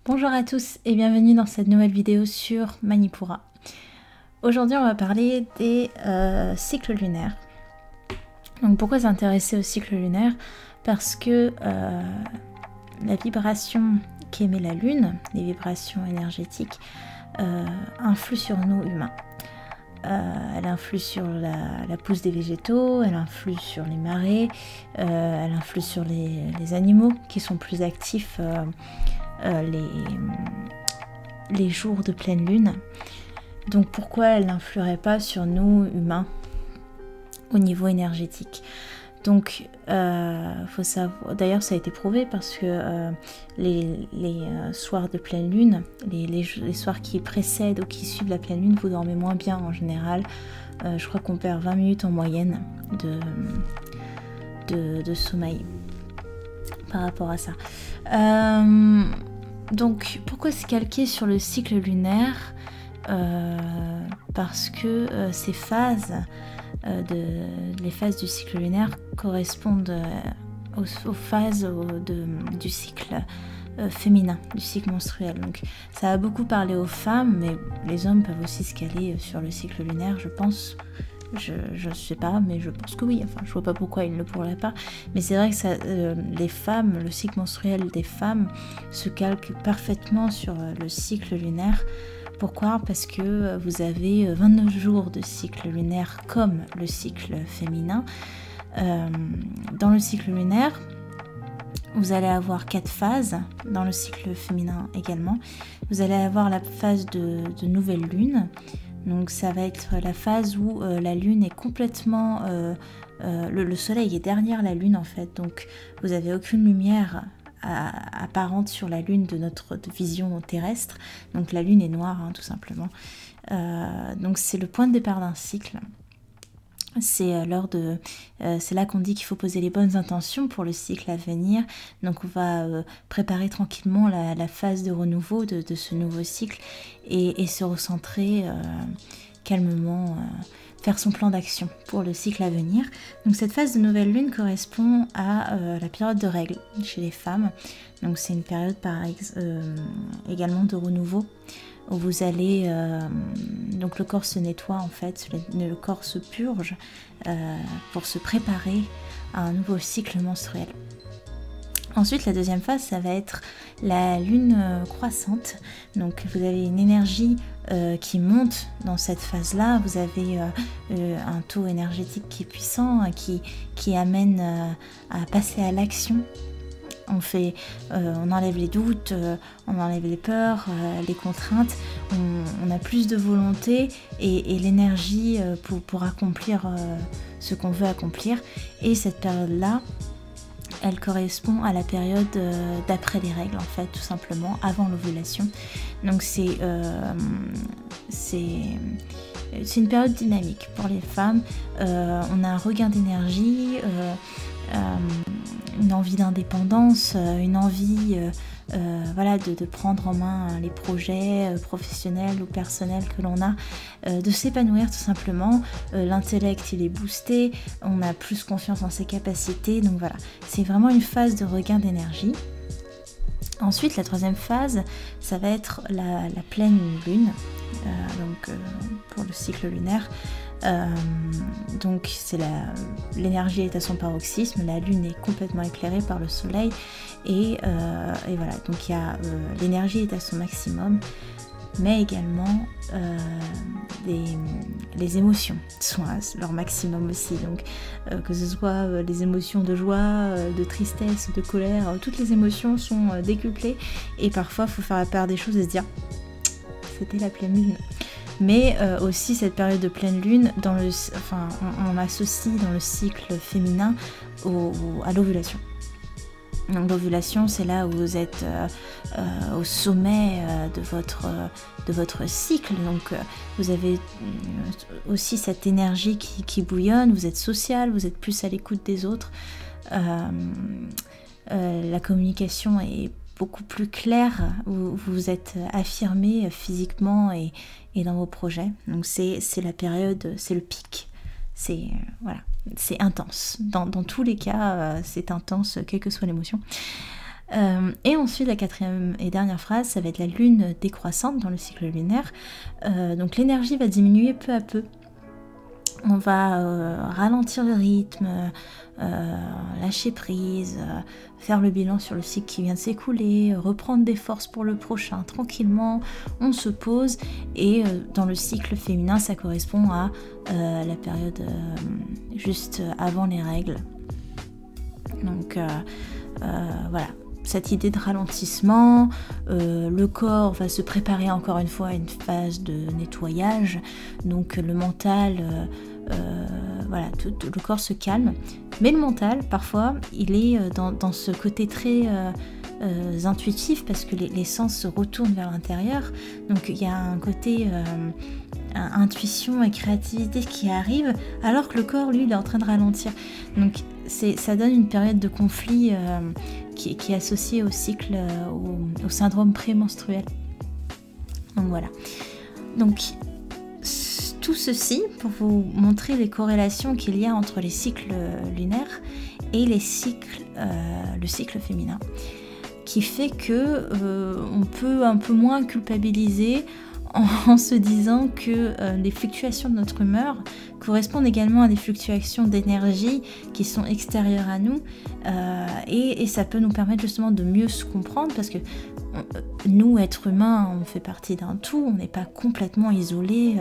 Bonjour à tous et bienvenue dans cette nouvelle vidéo sur Manipura. Aujourd'hui on va parler des cycles lunaires. Donc pourquoi s'intéresser aux cycles lunaires? Parce que la vibration qu'émet la Lune, les vibrations énergétiques, influent sur nous humains. Elle influe sur la pousse des végétaux, elle influe sur les marées, elle influe sur les animaux qui sont plus actifs les jours de pleine lune. Donc pourquoi elle n'influerait pas sur nous humains au niveau énergétique? Donc faut savoir, d'ailleurs ça a été prouvé parce que les soirs de pleine lune, les soirs qui précèdent ou qui suivent la pleine lune, vous dormez moins bien en général. Je crois qu'on perd 20 minutes en moyenne de sommeil par rapport à ça. Donc pourquoi se calquer sur le cycle lunaire? Parce que ces phases, les phases du cycle lunaire correspondent aux phases du cycle féminin, du cycle menstruel. Donc ça a beaucoup parlé aux femmes, mais les hommes peuvent aussi se caler sur le cycle lunaire, je pense. Je sais pas, mais je pense que oui. Enfin, je vois pas pourquoi ils ne le pourraient pas. Mais c'est vrai que les femmes, le cycle menstruel des femmes se calque parfaitement sur le cycle lunaire. Pourquoi? Parce que vous avez 29 jours de cycle lunaire comme le cycle féminin. Dans le cycle lunaire, vous allez avoir 4 phases, dans le cycle féminin également. Vous allez avoir la phase de nouvelle lune. Donc ça va être la phase où la lune est complètement... le soleil est derrière la lune en fait, donc vous n'avez aucune lumière apparente sur la lune de notre vision terrestre. Donc la lune est noire tout simplement. Donc c'est le point de départ d'un cycle. C'est là qu'on dit qu'il faut poser les bonnes intentions pour le cycle à venir. Donc on va préparer tranquillement la phase de renouveau de ce nouveau cycle et se recentrer calmement, faire son plan d'action pour le cycle à venir. Donc cette phase de nouvelle lune correspond à la période de règles chez les femmes. Donc c'est une période également de renouveau, où vous allez, donc le corps se nettoie en fait, le corps se purge pour se préparer à un nouveau cycle menstruel. Ensuite, la deuxième phase, ça va être la lune croissante. Donc vous avez une énergie qui monte dans cette phase-là. Vous avez un taux énergétique qui est puissant, qui amène à passer à l'action. On enlève les doutes, on enlève les peurs, les contraintes, on a plus de volonté et l'énergie pour accomplir ce qu'on veut accomplir. Et cette période-là, elle correspond à la période d'après les règles, en fait, tout simplement, avant l'ovulation. Donc c'est une période dynamique pour les femmes. On a un regain d'énergie, une envie d'indépendance, une envie de prendre en main les projets professionnels ou personnels que l'on a, de s'épanouir tout simplement. L'intellect il est boosté, on a plus confiance en ses capacités, donc voilà, c'est vraiment une phase de regain d'énergie. Ensuite, la troisième phase, ça va être la pleine lune, pour le cycle lunaire. Donc l'énergie est à son paroxysme, la lune est complètement éclairée par le soleil et voilà, donc l'énergie est à son maximum, mais également les émotions sont à leur maximum aussi, donc que ce soit les émotions de joie, de tristesse, de colère, toutes les émotions sont décuplées et parfois il faut faire la part des choses et se dire c'était la pleine lune. Mais aussi cette période de pleine lune, on associe dans le cycle féminin à l'ovulation. Donc l'ovulation, c'est là où vous êtes au sommet de votre cycle. Donc vous avez aussi cette énergie qui bouillonne, vous êtes social, vous êtes plus à l'écoute des autres. La communication est beaucoup plus claire, vous êtes affirmé physiquement et dans vos projets. Donc c'est la période, c'est le pic, c'est intense. Dans tous les cas, c'est intense, quelle que soit l'émotion. Et ensuite, la quatrième et dernière phrase, ça va être la lune décroissante dans le cycle lunaire. Donc l'énergie va diminuer peu à peu. On va ralentir le rythme, lâcher prise, faire le bilan sur le cycle qui vient de s'écouler, reprendre des forces pour le prochain tranquillement, on se pose. Et dans le cycle féminin, ça correspond à la période juste avant les règles. Donc voilà, cette idée de ralentissement, le corps va se préparer encore une fois à une phase de nettoyage, donc le mental, voilà, tout le corps se calme, mais le mental parfois il est dans ce côté très intuitif, parce que les sens se retournent vers l'intérieur, donc il y a un côté intuition et créativité qui arrive, alors que le corps lui il est en train de ralentir. Donc ça donne une période de conflit qui est associée au cycle, au syndrome prémenstruel. Donc voilà. Donc tout ceci pour vous montrer les corrélations qu'il y a entre les cycles lunaires et le cycle féminin, qui fait que on peut un peu moins culpabiliser en se disant que les fluctuations de notre humeur correspondent également à des fluctuations d'énergie qui sont extérieures à nous, et ça peut nous permettre justement de mieux se comprendre, parce que nous, êtres humains, on fait partie d'un tout, on n'est pas complètement isolés,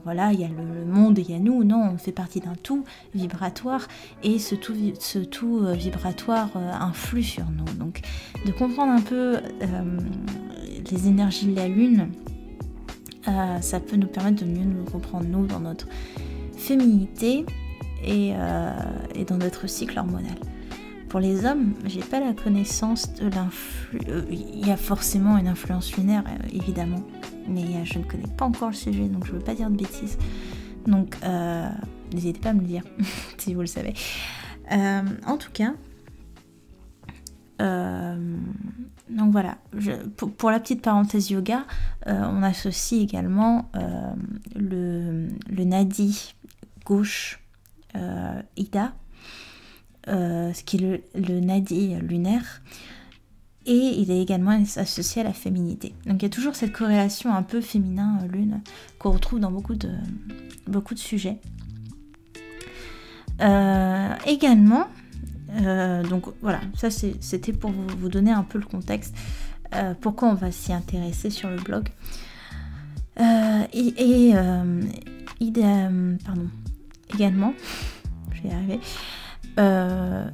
voilà, il y a le monde et il y a nous, non, on fait partie d'un tout vibratoire, et ce tout vibratoire influe sur nous. Donc de comprendre un peu les énergies de la lune, ça peut nous permettre de mieux nous comprendre nous dans notre féminité et dans notre cycle hormonal. Pour les hommes, j'ai pas la connaissance de il y a forcément une influence lunaire, évidemment, mais je ne connais pas encore le sujet, donc je veux pas dire de bêtises. Donc n'hésitez pas à me le dire si vous le savez. En tout cas, donc voilà, pour la petite parenthèse yoga, on associe également le nadi gauche Ida, ce qui est le nadi lunaire, et il est également associé à la féminité. Donc il y a toujours cette corrélation un peu féminin-lune qu'on retrouve dans beaucoup de sujets. Également, donc voilà, ça c'était pour vous donner un peu le contexte, pourquoi on va s'y intéresser sur le blog. Également, je vais y arriver,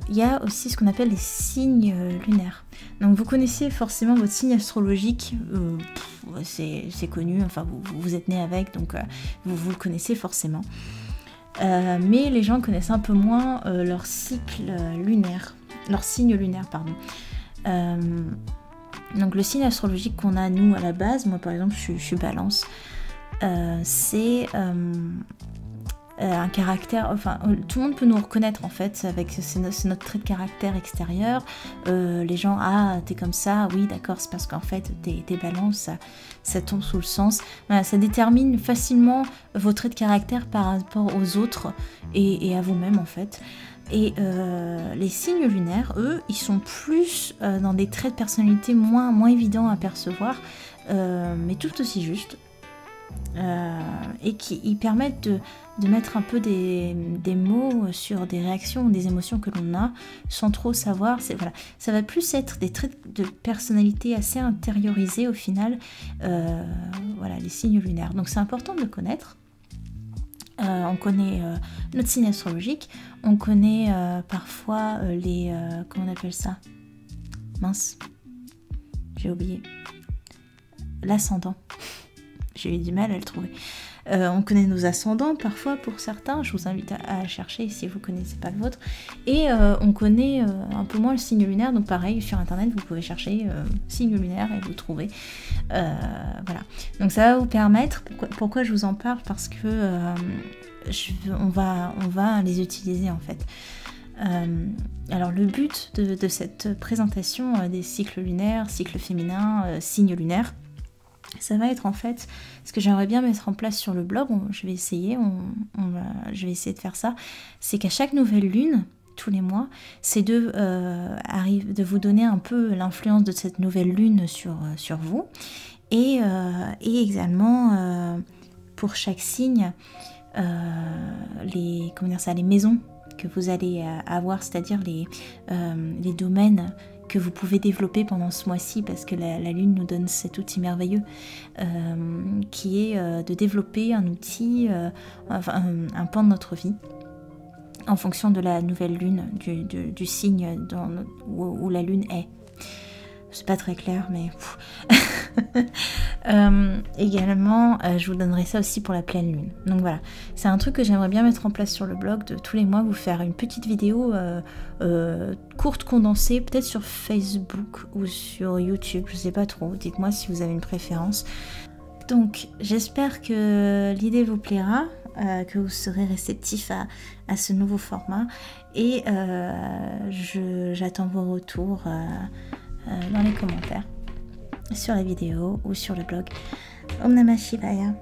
il y a aussi ce qu'on appelle les signes lunaires. Donc vous connaissez forcément votre signe astrologique, c'est connu, enfin vous êtes né avec, donc vous le connaissez forcément. Mais les gens connaissent un peu moins leur cycle lunaire, leur signe lunaire, pardon. Donc le signe astrologique qu'on a nous à la base, moi par exemple je suis Balance, c'est un caractère, enfin tout le monde peut nous reconnaître en fait, c'est notre trait de caractère extérieur. Les gens, t'es comme ça, oui d'accord, c'est parce qu'en fait t'es Balance, ça tombe sous le sens. Voilà, ça détermine facilement vos traits de caractère par rapport aux autres et à vous-même en fait. Et les signes lunaires, eux, ils sont plus dans des traits de personnalité moins évidents à percevoir, mais tout aussi justes. Et qui permettent de mettre un peu des mots sur des réactions ou des émotions que l'on a sans trop savoir. Voilà. Ça va plus être des traits de personnalité assez intériorisés au final, voilà, les signes lunaires. Donc c'est important de le connaître. On connaît notre signe astrologique, on connaît parfois comment on appelle ça ? Mince, j'ai oublié. L'ascendant. J'ai eu du mal à le trouver. On connaît nos ascendants parfois pour certains, je vous invite à chercher si vous ne connaissez pas le vôtre. Et on connaît un peu moins le signe lunaire, donc pareil, sur internet vous pouvez chercher signe lunaire et vous trouvez. Voilà. Donc ça va vous permettre, pourquoi je vous en parle, parce que on va les utiliser en fait. Alors le but de cette présentation des cycles lunaires, cycle féminin, signe lunaire, ça va être en fait ce que j'aimerais bien mettre en place sur le blog. Je vais essayer de faire ça. C'est qu'à chaque nouvelle lune, tous les mois, ces deux arrivent de vous donner un peu l'influence de cette nouvelle lune sur vous. Et également, pour chaque signe, les maisons que vous allez avoir, c'est-à-dire les domaines que vous pouvez développer pendant ce mois-ci, parce que la lune nous donne cet outil merveilleux qui est de développer un outil, un pan de notre vie en fonction de la nouvelle lune, du signe où la lune est. C'est pas très clair, mais... également, je vous donnerai ça aussi pour la pleine lune. Donc voilà, c'est un truc que j'aimerais bien mettre en place sur le blog, de tous les mois vous faire une petite vidéo courte, condensée, peut-être sur Facebook ou sur YouTube, je sais pas trop, dites-moi si vous avez une préférence. Donc j'espère que l'idée vous plaira, que vous serez réceptif à ce nouveau format, et j'attends vos retours dans les commentaires, sur la vidéo ou sur le blog. Om Namah Shivaya.